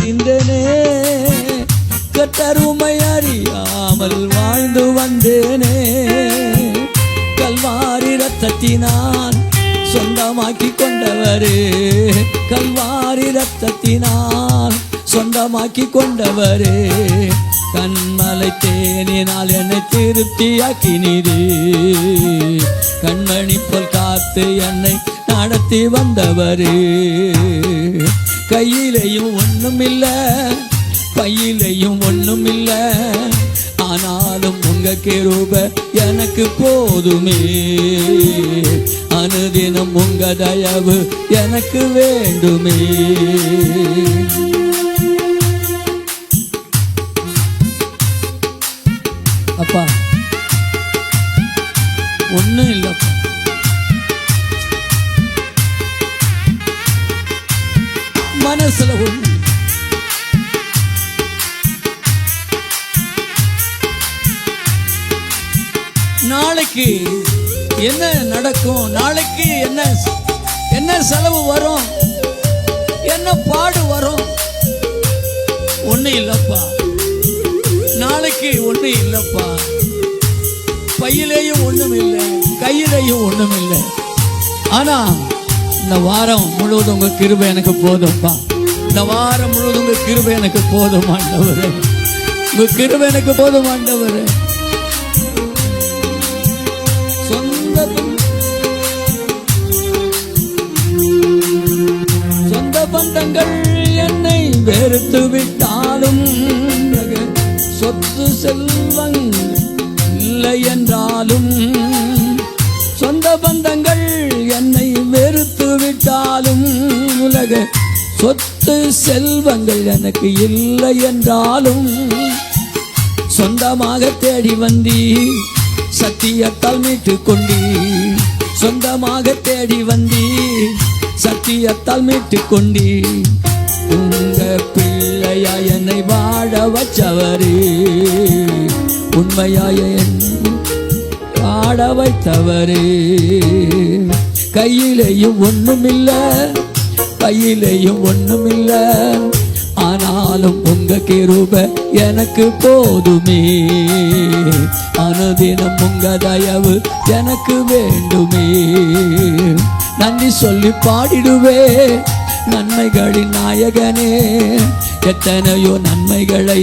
நின்றனே. கர்த்தருமை அறியாமல் வாழ்ந்து வந்தேனே. கல்வாரி ரத்தத்தினால் சொந்தமாக்கி கொண்டவரே, கல்வாரி ரத்தத்தினால் சொந்தமாக்கி கொண்டவரே. கண்மலை தேனினால் என்னை திருப்தியாக்கினீரே. கண்மணி போல் காத்து என்னை நடத்தி வந்தவரே. கையிலையும் ஒண்ணுமில்ல, பையிலையும் ஒண்ணுமில்ல, ஆனாலும் உங்க கிருபை எனக்கு போதுமே. அனுதினம் உங்க தயவு எனக்கு வேண்டுமே. அப்பா ஒண்ணும் இல்லப்பா, மனசுல ஒண்ணு. நாளைக்கு என்ன நடக்கும், நாளைக்கு என்ன செலவு வரும், என்ன பாடு வரும், ஒண்ணு இல்லப்பா. நாளைக்கு ஒண்ணு இல்லப்பா, பையிலேயும் ஒண்ணும் இல்லை, கையிலேயும் ஒண்ணும் இல்லை. ஆனா இந்த வாரம் முழுவதும் உங்க கிருபை எனக்கு போதும்பா. இந்த வாரம் முழுவதும் உங்க கிருபை எனக்கு போதும் ஆண்டவரே. உங்க கிருபை எனக்கு போதும் ஆண்டவரே. சொந்த பந்தங்கள் என்னை வெறுத்து விட்டாலும், சொத்து செல்வங்கள் இல்லை என்றாலும், சொந்த பந்தங்கள் என்னை வெறுத்து விட்டாலும், உலக சொத்து செல்வங்கள் எனக்கு இல்லை என்றாலும், சொந்தமாக தேடி வந்தி சத்தியத்தால் மீட்டு கொண்டி, சொந்தமாக தேடி வந்தி சத்தியத்தால் மீட்டு கொண்டி. உங்க பிள்ளையா என்னை வாழ வச்சவரே, உண்மையாய வாழ வைத்தவரே. கையிலேயும் ஒண்ணுமில்ல, பையிலேயும் ஒண்ணுமில்ல, ஆனாலும் உங்க கிருபை எனக்கு போதுமே. அனுதினம் உங்க தயவு எனக்கு வேண்டுமே. நன்றி சொல்லி பாடிடுவே நன்மைகளின் நாயகனே. எத்தனையோ நன்மைகளை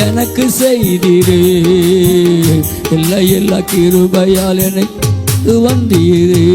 எனக்கு செய்தீரே. இல்லை இல்ல கிருபையால் எனக்கு வந்தீரே.